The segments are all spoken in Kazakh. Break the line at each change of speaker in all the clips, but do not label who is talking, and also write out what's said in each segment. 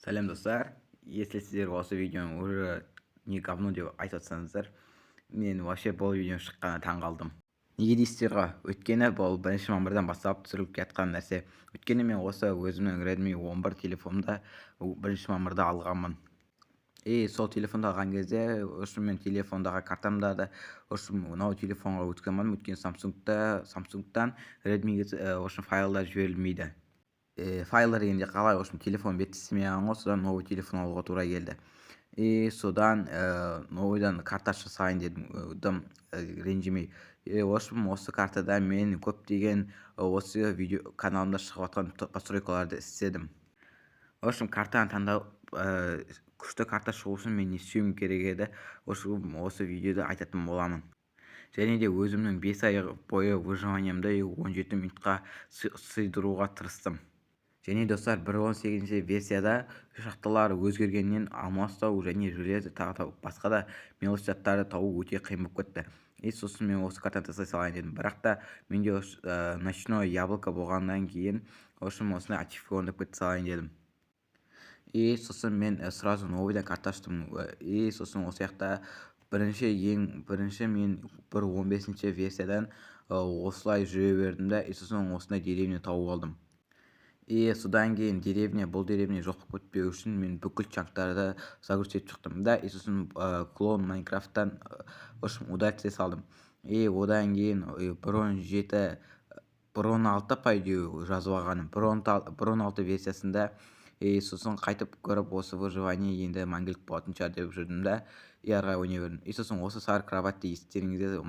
Сәлем достар, если сіздер осы видеоны уже не говно деп айтып жатсаңыздар, мен вообще бұл видео шыққанына таң қалдым. Неге дейсіздер ғой? Өйткені бұл 1 мамырдан бастап түсіріліп жатқан нәрсе. Өйткені мен осы өзімнің Redmi 11 телефонымда 1 мамырда алғанмын. Сол телефонды алған кезде, мен телефондағы картамда да мынау телефонға өткіземін, өйткені Samsung'тан Redmi'ге файлдар жіберілмейді. Файлдар дегенде қалай, телефон беті істемеген ғой, содан новый телефон алуға тура келді. Содан новыйдан карта жасайын дедім, ренжімей. Осы картада мен көптеген осы видео каналымда шығып жатқан постройкаларды істедім. Картаны таңдау, күшті карта шығу үшін мен не істеуім керек еді, осы видеода айтатын боламын. Және де өзімнің 5 ай бойы выживаниемді 17 минутқа сыйдыруға тырыстым. Және достар, 1.18 версияда шахталар өзгергеннен алмастау және железо тағы басқа да мелочь заттарды табу өте қиын болып кетті. Сосын мен осы картаны жасай салайын дедім. Бірақ та менде ночное яблоко болғаннан кейін осындай ачифон деп кете салайын дедім. Сосын мен сразу новыйдан карта аштым. Сосын осы жақта бірінші мен 1.15 версиядан осылай жүре бердім да, сосын осындай деревня тауып алдым. Содан кейін бұл деревня жоқ болып кетпеу үшін мен бүкіл чанктарды загрузить етіп шықтым да, сосын клон Майнкрафттан удалить салдым. Одан кейін 1.17 1.16 по идее жазып алғаным, 1.16 версиясында сосын қайтып көріп осы выживание енді мәңгілік болатын шығар деп жүрдім да, ары қарай ойнай бердім. Сосын осы сары кроватьті естеріңізде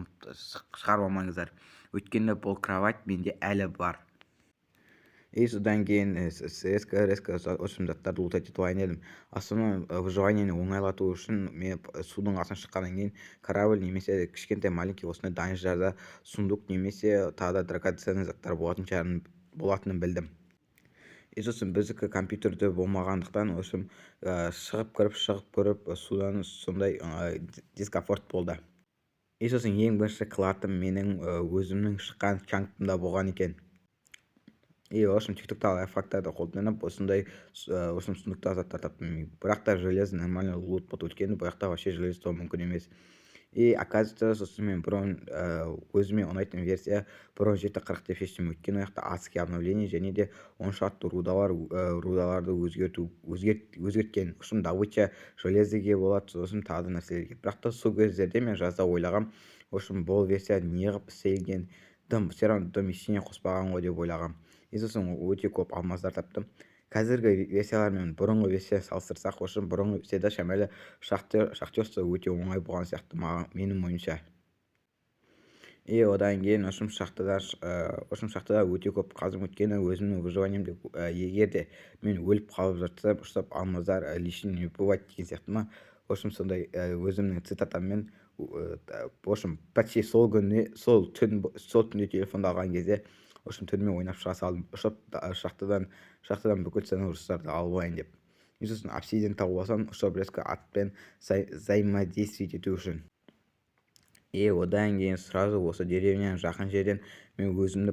шығарып алмаңыздар, өйткені бұл кровать менде әлі бар. Содан кейін резко заттарды лутать етіп алайын дедім. Астына выживаниені оңайлату үшін мен судың астына шыққаннан кейін корабль немесе кішкентай маленький осындай данждарда сундук немесе тағы да драгоценный заттар болатынын білдім. Сосын біздікі компьютерде болмағандықтан шығып көріп судан сондай дискомфорт болды. Сосын ең бірінші қылатым менің өзімнің шыққан чанктымда болған екен. TikTok'та лайфхактарды қолданып осындай сундукта заттар таптым. Бірақ та железо нормально лут болды, өйткені бұл жақта вообще железо табу мүмкін емес. Оказывается, сосын мен өзіме ұнайтын версия 1.7.40 деп шештім, өйткені ол жақта адский обновление және де 10 шартты рудаларды өзгерткен. Добыча железоге болады, сосын тағы да нәрселерге. Бірақ та сол кездерде мен жазда ойлағам, бұл версия неғып істелген, все равно ештеңе қоспаған ғой деп ойлағам. Сосын өте көп алмаздар таптым. Қазіргі версиялармен бұрынғы версия салыстырсақ, бұрынғы версияда шамалы шахтерство өте оңай болған сияқты менің ойымша. Одан кейін шахтада өте көп қазым, өткені өзімнің выживаниемде егер де мен өліп қалып жатсам, алмаздар лишний не бывать деген сияқты ма, сондай өзімнің цитатаммен почти сол түнде телефонды алған кезде түнімен ойнап шыға салдым. Шахтадан бүкіл ценностарды алып алайын деп. Сосын обсидиан тауып алсам, резко атпен взаимодействовать ету үшін. Одан кейін сразу осы деревняның жақын жерден мен өзімді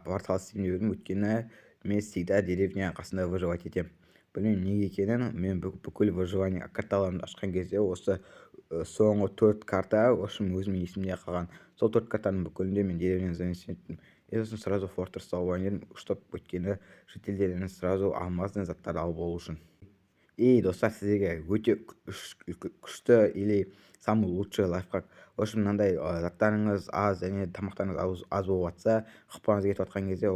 портал істеймін деп едім, өйткені мен всегда деревня қасында выживать етем. Білмеймін неге екенін, мен бүкіл выживание карталарымды ашқан кезде осы соңғы 4 карта өзімнің есімде қалған. Сол 4 картаның бүкілінде мен деревняны заместить еттім. Сосын сразу фортресс тауып алайын дедім, өйткені шетелдерден сразу алмазный заттарды алып алу үшін. Достар, сіздерге өте күшті или самый лучший лайфхак. Мынандай заттарыңыз аз және тамақтарыңыз аз болып жатса, қақпаңыз кетіп жатқан кезде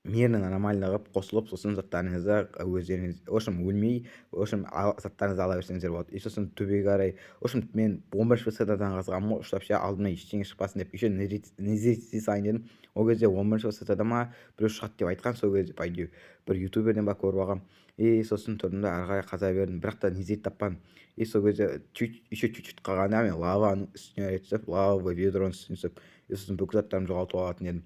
мирно нормально қылып қосылып, сосын заттарыңызды өздеріңіз өлмей, заттарыңызды ала берсеңіздер болады. Сосын төбеге қарай, мен 11 высотадан қазғанмын ғой, алдымнан ештеңе шықпасын деп, еще незритель салайын дедім. Ол кезде 11 высотада ма біреу шығады деп айтқан, сол кезде по идее бір ютуберден ба көріп алғам. Сосын тұрдым да ары қарай қаза бердім, бірақ та незритель таппадым. Сол кезде еще чуть-чуть қалғанда мен лаваның үстіне түсіп, лава ведроның үстіне түсіп, сосын бүкіл заттарымды жоғалтып алатын едім.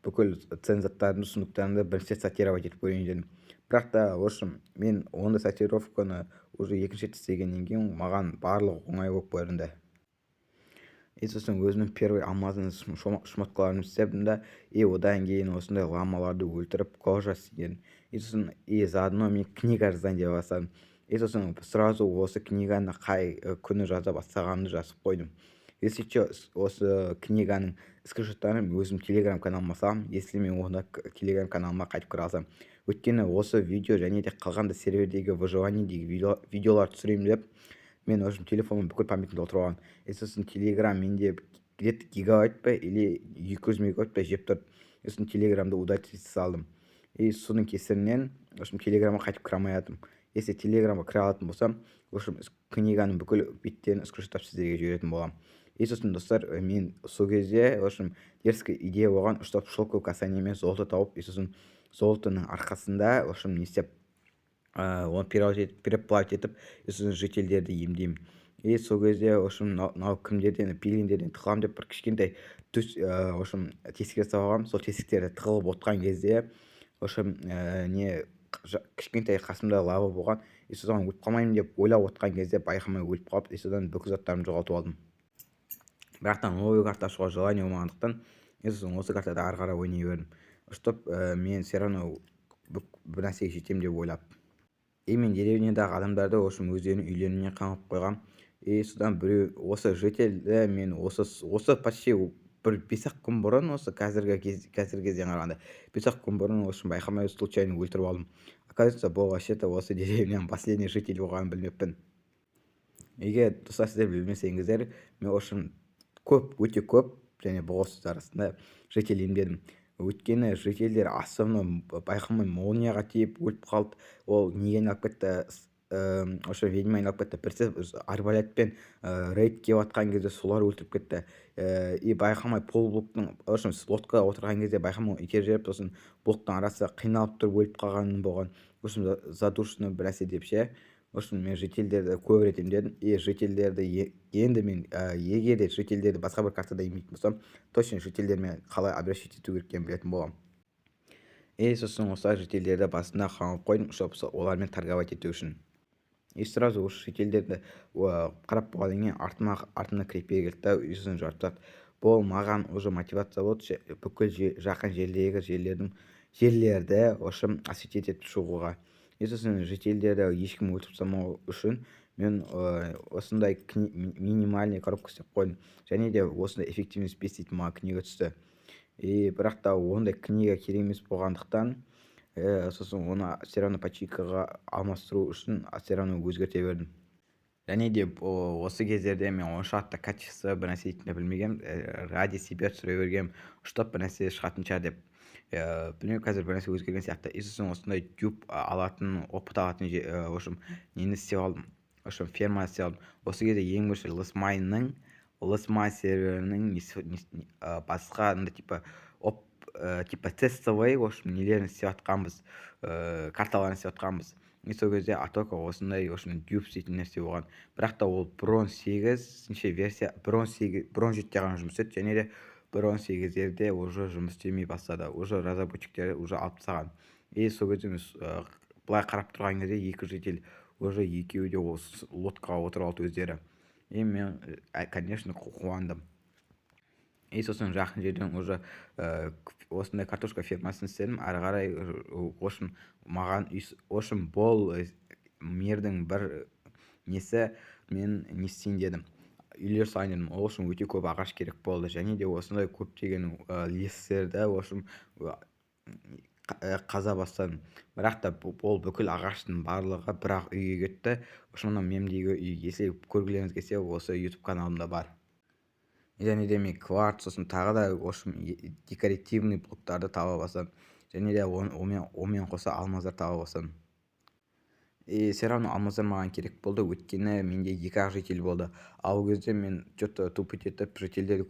Бүкіл цен заттарымды, сундуктарымды бірінші сортировать етіп көрейін дедім. Бірақ та мен онда сортировканы уже екінші рет істегеннен кейін маған барлығы оңай болып көрінді. сосын өзімнің первый алмазный шмоткаларымды істедім да, одан кейін осындай ламаларды өлтіріп кожа істеген. Сосын заодно мен книга жазайын деп бастадым. Сосын сразу осы книганы қай күні жаза бастағанымды жазып қойдым. Если что, осы книганың скриншоттарын өзім телеграм каналыма саламын, если мен оны телеграм каналыма қайтып кіре алсам. Өйткені осы видео және де қалғанда сервердегі выживаниедегі видеолар түсіремін деп мен в общем телефонымның бүкіл памятін толтырып алғанмын. Сосын телеграм менде где-то гигабайт па или 200 мегабайт па жеп тұрды. Сосын телеграмды удалить ете салдым. Соның кесірінен в общем телеграмға қайтып кіре алмай жатырмын. Если телеграмға кіре алатын болсам, в общем книганың бүкіл беттерін скриншоттап сіздерге жіберетін боламын. Сосын достар, мен сол кезде в общем дерзкая идея болған, чтобы шелковое касаниемен золото тауып, сосын золотының арқасында в общем не істеп оны переплавить етіп, сосын жительдерді емдеймін. Сол кезде в общем мынау кімдерден пилиндерден тығыламын деп бір кішкентай в общем тесікке салғам. Сол тесіктерді тығылып отқан кезде в общем кішкентай қасымда лава болған. Содан өліп қалмайын деп ойлап отқан кезде байқамай өліп қалып, содан бүкіл заттарымды жоғалтып алдым. Бірақтан новый карта ашуға желание болмағандықтан сосын осы картада ары қарай ойнай бердім, чтоб мен все равно бір нәрсеге жетемін деп ойлап. Мен деревнядағы адамдарды в общем өздерінің үйлеріне қамап қойғам. Содан біреу осы жительді мен осы почти бір 5-ақ күн бұрын, осы қазіргі кезден қарағанда 5-ақ күн бұрын в общем байқамай случайно өлтіріп алдым. Оказывается, бұл вообще-то осы деревняның последний житель болғанын білмеппін. Егер достар сіздер білмесеңіздер, мен в общем өте көп және бұғысыз арасында житель емдедім. Өйткені жительдер основном байқамай молнияға тиіп өліп қалды. Ол неге айналып кетті, осы ведьма айналып кетті. Бірсе арбалетпен рейд кеп атқан кезде солар өлтіріп кетті. Байқамай полблоктың лодкаға отырған кезде байқамай итеріп жіберіп, сосын блоктың арасы қиналып тұрып өліп қалғаным болған. Задушно бір нәрсе деп ше. Мен жительдерді көп рет емдедім. Жительдерді енді мен егер де жительдерді басқа бір картада емдейтін болсам, точно жительдермен қалай обращать ету керекенін білетін боламын. Сосын осы жительдерді басында қамап қойдым, чтобы олармен торговать ету үшін. Сразу осы жительдерді қарап болғаннан кейін артына крепе келді, сосын жартылады. Бұл маған уже мотивация болды, бүкіл жақын жерлерді в общем осветить етіп шығуға. Сосын жительдерді ешкім өлтіріп салмау үшін мен осындай минимальный коробка істеп қойдым. Және де осындай эффективность 5 дейтін маған книга түсті. Бірақ та ондай книга керек емес болғандықтан, сосын оны все равно починкаға алмастыру үшін все равно өзгерте бердім. Және де осы кездерде мен оншалықты качество бір нәрсе дейтінді білмегем, ради себя түсіре бергем, чтоб бір нәрсе шығатын шығар деп. Білмеймін, қазір бір нәрсе өзгерген сияқты. Сосын осындай дюб алатын, опыт алатын в общем нені істеп алдым, в общем ферма істеп алдым. Осы кезде ең бірінші Лысмай серверінің басқа типа тестовый в общем нелерін істеп атқанбыз, карталарын істеп атқанбыз. Сол кезде атока осындай в общем дюб істейтін нәрсе болған. Бірақ та ол Брон 8-ші версия, Брон 7-те ғана жұмыс істеді, және де Брон 8-дерде уже жұмыс істемей бастады. Уже разработчиктер уже алып тастаған. Сол кезде былай қарап тұрған кезде екі житель уже екеуі де осы лодкаға отырып алды өздері. Мен конечно қуандым. Сосын жақын жерден уже осындай картошка фермасын істедім. Ары қарай маған бұл мердің бір несі мен не істейін дедім, үйлер салайын дедім. Ол үшін өте көп ағаш керек болды, және де осындай көптеген лестерді қаза бастадым. Бірақ та бұл бүкіл ағаштың барлығы бірақ үйге кетті. Мемдегі үй, если көргілеріңіз келсе, осы YouTube каналымда бар. Және де мен кварц, сосын тағы да декоративный блоктарды таба бастадым. Және де онымен қоса алмаздар таба бастадым. Все равно алмаздар маған керек болды, өйткені менде 2-ақ житель болды. Ал ол кезде мен что-то тупить етіп жительдерді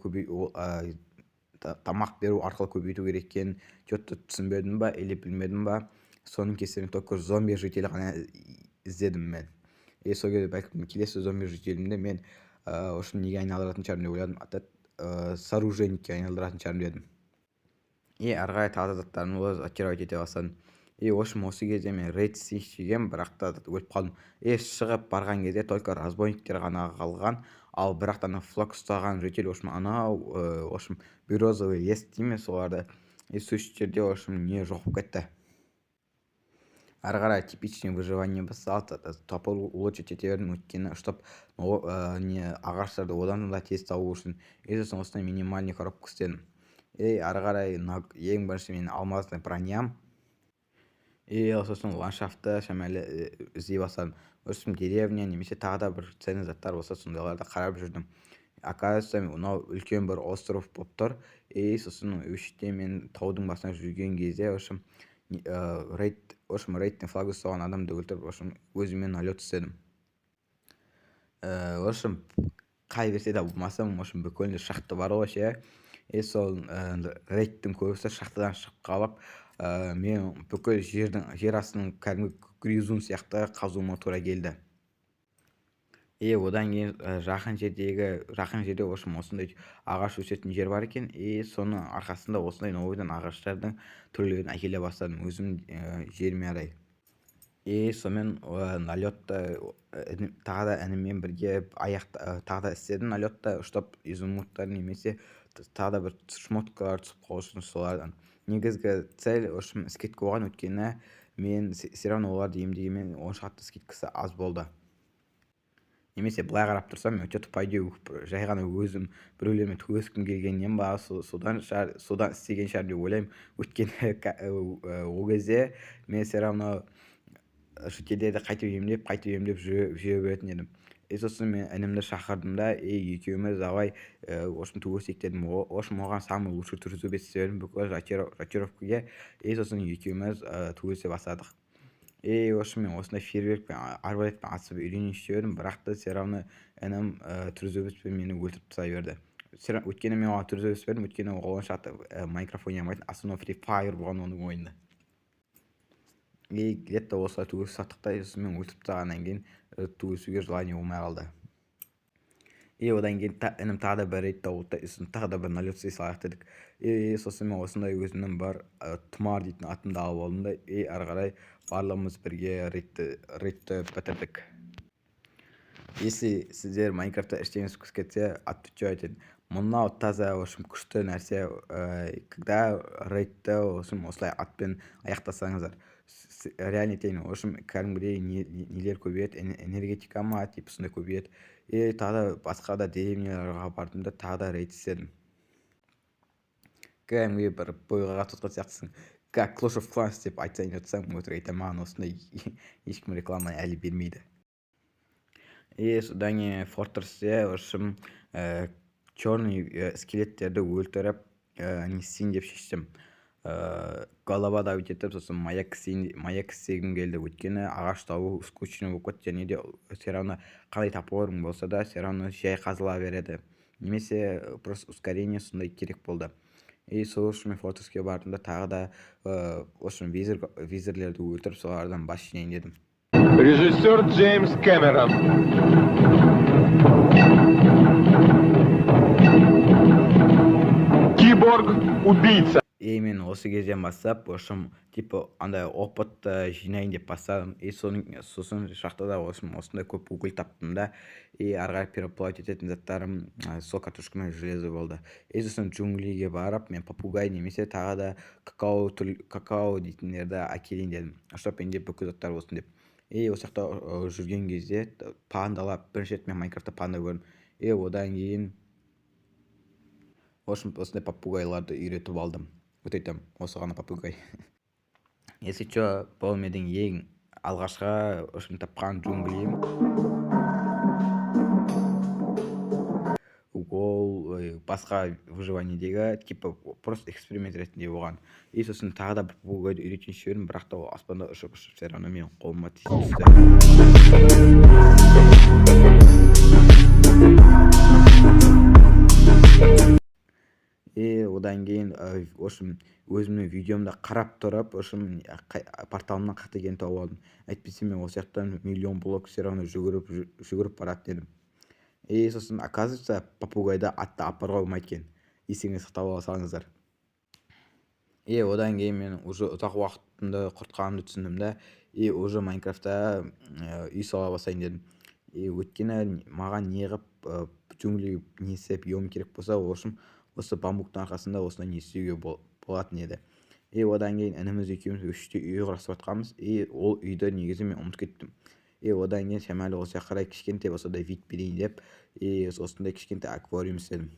тамақ беру арқылы көбейту керек екенін что-то түсінбедім ба, или білмедім ба. Соның кесірінен только зомби житель ғана іздедім мен. Сол кезде бәлкім келесі зомби жителімді мен неге айналдыратын шығармын деп ойладым, с оружейникке айналдыратын шығармын дедім. Ары қарай тағы заттарымды активировать ете бастадым. Осы кезде мен рейд істейін, бірақ та өліп қалдым. Шығып барған кезде только разбойниктер ғана қалған. ал бірақ ана флаг ұстаған житель анау в общем березовый лес дейміз соларды сол жерде в общем не жоқ болып кетті. Ары қарай типичный выживание басталды. Топор улучшить ете бердім, өйткені ұштап не ағаштарды одан да тез табу үшін сосын осындай минимальный коробка істедім. Ары қарай ең бірінші менің алмазный броням сосын ландшафтты шамалы іздей бастадым. Осым деревня немесе тағы да бір ценный заттар болса сондайларды қарап жүрдім. Оказывается, мынау үлкен бір остров болып тұр. Сосын өште мен таудың басына жүрген кезде общем рейдтің флагы ұстаған адамды өлтіріп өзімен налет істедім. Общем қай версияда болмасам бүкілінде шахта бар ғой ше. Сол рейдтің көбісі шахтадан шығып қалып, мен бүкіл жер астының кәдімгі гризун сияқты қазуыма тура келді. Одан кейін жақын жерде осындай ағаш өсетін жер бар екен. Соның арқасында осындай новыйдан ағаштардың түрлерін әкеле бастадым өзім жеріме қарай. Сонымен налетті тағы да ініммен бірге тағы да істедім налетті ұштап изумруттар немесе тағы да бір шмоткалар түсіп қалу солардан. Негізгі цель скидка болған, өйткені мен все равно оларды емдегенмен оншақты скидкасы аз болды. Немесе былай қарап тұрсам, өте тупайдеу жай ғана өзім біреулермен төбескім келгеннен ба, содан істеген шығар деп ойлаймын. Өйткені ол кезде мен все равно шетелдерді қайтып емдеп жүре беретін едім. Сосын мен інімді шақырдым да, екеуміз давай төбесек дедім. Оған самый лучший трезубец бердім бүкіл рокировкаға. Сосын екеуміз төбесе бастадық. Мен осындай фейерверкпен арбалетпен атысып үйренейінші едім, бірақ та все равно інім трезубецпен мені өлтіріп тастай берді. Өйткені мен оған трезубец бердім, өйткені ол оншақты Майнкрафт ойнамайтын, основной Free Fire болған оның ойында. Где-то осылай төбес саттық та, сосын мен өлтіріп тастағаннан кейін төбесуге желание болмай қалды. Одан кейін інім тағы да бір рейд тауып, тағы да бір налет істей салайық дедік. Сосын мен осындай өзімнің бар Тұмар дейтін атымды алып алдым да, ары қарай барлығымыз бірге рейдті бітірдік. Если сіздер Майнкрафтта ештеңе өткізіп кетсе, отвечать етеді. Мынау таза күшті нәрсе, когда рейдті осылай атпен аяқтасаңыздар. Реально етейін, кәдімгідей нелер көбейеді, энергетика ма, типа сондай көбейеді. Тағы да басқа да деревняларға бардым да, тағы да рейд істедім. Кәдімгідей бір бойға тұтқан сияқтысың. Как Clash of Clans деп айтсайын жатсам, өтірік айтам, маған осындай ешкім реклама әлі бермейді. Содан кейін Fortress'те черный скелеттерді өлтіріп не істейін деп шештім. Голова давить етіп, сосын маяк істегім келді. Өйткені ағаш табу скучный болып кетті, және де все равно қандай топорың болса да, все равно жай қазыла береді. Немесе просто ускорение сондай керек болды. Сол үшін мен Fortress'ке бардым да, тағы да визерлерді өлтіріп, солардан бас жинайын дедім.
Режиссер Джеймс Кэмерон. Киборг-убийца.
Мен осы кезден бастап, типа андай опытты жинайын деп бастадым. Сосын шахтада осындай көп уголь таптым да, ары қарай переплавить ететін заттарым сол картошка мен железо болды. Сосын джунглиге барып, мен попугай немесе тағы да какао дейтіндерді әкелейін дедім. Чтоб менде бүкіл заттар болсын деп. Осы жақта жүрген кезде пандалап, бірінші рет мен Майнкрафтта панда көрдім. Одан кейін осындай попугайларды үйретіп алдым. Өтейтім, осы ғана попугай. Если что, бұл менің ең алғашқы тапқан джунглиім. Ол басқа выживаниедегі типа просто эксперимент ретінде болған. Сосын тағы да бір попугайды үйретейінші едім, бірақ та ол аспанда ұшып все равно мен қолыма тиіп түсті. Одан кейін өзімнің видеомда қарап тұрып, порталымнан қате екенін тауып алдым. Әйтпесе мен осы жақтан миллион блок все равно жүгіріп баратын едім. Сосын оказывается, попугайда атты апарға болмайды екен. Есіңізге сақтап алсаңыздар. Одан кейін мен ұзақ уақытымды құртқанымды түсіндім да, Майнкрафтта үй сала бастайын дедім. Өйткені маған неғып джунгли несі биом керек болса, осы бамбуктың арқасында осындай не істеуге болатын еді. Одан кейін ініміз екеуміз үште үй құрастырып жатқанбыз. Ол үйді негізі мен ұмытып кеттім. Одан кейін шамалы осы жаққа қарай кішкентай болса да вид берейін деп осындай кішкентай аквариум істедім.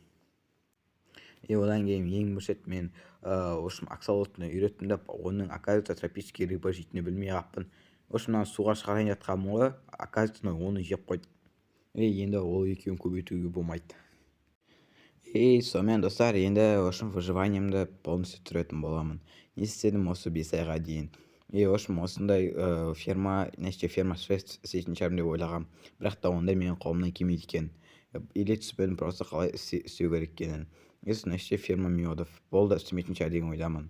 Одан кейін ең бір сәт мен аксолотлны үйреттім деп, оның оказывается тропический рыба жейтінін білмей қаппын. Мына суға шығарайын жатқанмын ғой, оказывается оны жеп қойды. Енді ол екеуін көбейтуге болмайды. Сонымен достар, енді выживаниемді полностью түсіретін боламын. Не істедім осы 5 айға дейін. Осындай ферма істейтін шығармын деп ойлағам. Бірақ та онда менің қолымнан келмейді екен. Или түспедім просто қалай істеу керек екенін. Ферма медов. Болды, істемейтін шығар деген ойдамын.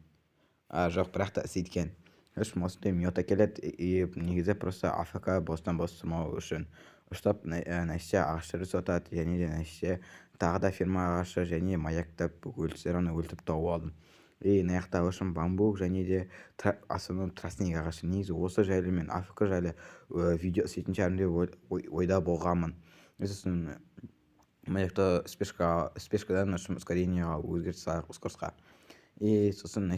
Жоқ, бірақ та істейді екен. Осындай мед әкеледі, негізі просто АФК бостан-бос тұрмау үшін. Ұштап ағаштарды сатады, және де тағы да ферма ағашы және маякты өлтіріп тауып алдым. Наяқта бамбук және де основном тростник ағашы. Негізі осы жайлы мен АФК жайлы видео істейтін шығармын деп ойда болғанмын. Маякты спешкадан ускорениеға ускорысқа. Сосын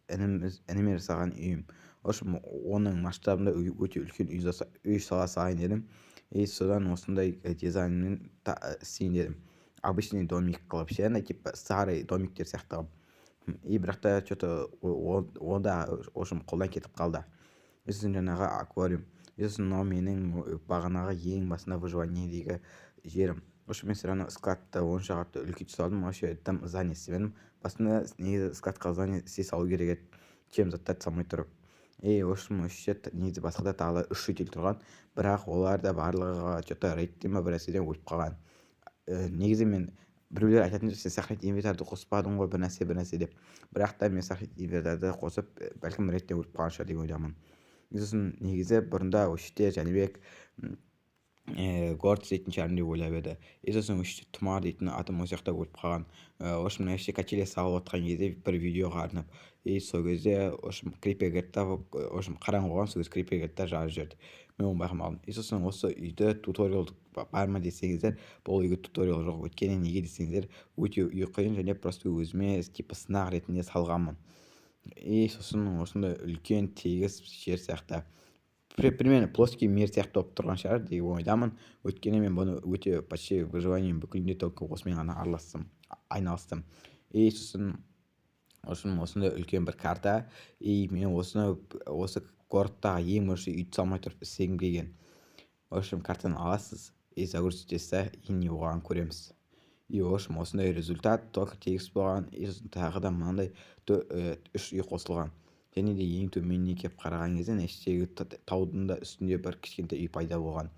ініме жасаған үйім. Оның масштабында өте үлкен үй сала салайын дедім. Содан осындай дизайнмен істейін дедім. Обычный домик қылып, типа старый домиктер сияқты. Бірақ та онда қолдан кетіп қалды. Жаңағы аквариум. Мынау менің бағанағы ең басында выживаниедегі жерім. Мен сыраны складты шағатты үлкейте салдым. Тым здание істемедім. Басында негізі складқа здание істей салу керек еді, чем заттарды салмай тұрып. Негізі басқада тағы 3 шетел тұрған, бірақ олар да барлығы рейдтен бір нәрседен өліп қалған. Негізі мен біреулер айтатын сен сохранить инвентарды қоспадың ғой бір нәрсе деп. Бірақ та мен сохранить инвентарды қосып, бәлкім рейдтен өліп қалған шығар деген ойдамын. Негізі бұрында Жәнібек горд істейтін шығармын деп ойлап еді. Тұмар дейтін атым осы жақта өліп қалған. Качеля салып отқан кезде бір видеоға арнап, сол кезде крипергетта қараңғы болған, сол кезде крипергетта жарып жіберді. Мен оны байқамадым. Осы үйді туториал бар ма десеңіздер, бұл үйге туториал жоқ. Өйткені неге десеңіздер, өте үй қиын және просто өзіме типа сынақ ретінде салғанмын. Осындай үлкен тегіс жер сияқты. Примерно плоский мир сияқты болып тұрған шығар деген ойдамын. Өйткені мен бұны өте почти выживанием бүкілінде только осымен ғана айналыстым. Осындай үлкен бір карта. Мен осы городтағы ең мощный үйді салмай тұрып істегім келген. Картаны аласыз, загрузитесіз, не оған көреміз. Осындай результат только тегіс болған. Тағы да мынандай 3 үй қосылған. Және де ең төменіне кеп қараған кезде таудың да үстінде бір кішкентай үй пайда болған.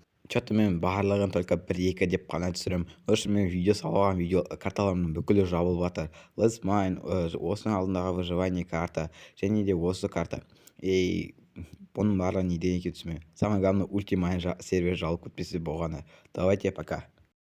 Мен барлығын только 1-2 деп қана түсірім. Мен видео салған карталарымның бүкілі жабылып жатыр. Let's Mine, осының алдындағы выживание карта, және де осы карта. Бұның барлығы неден екен түсіме. Самое главное, ультимайн сервер жабылып кетпесе болғаны. Давайте, пока.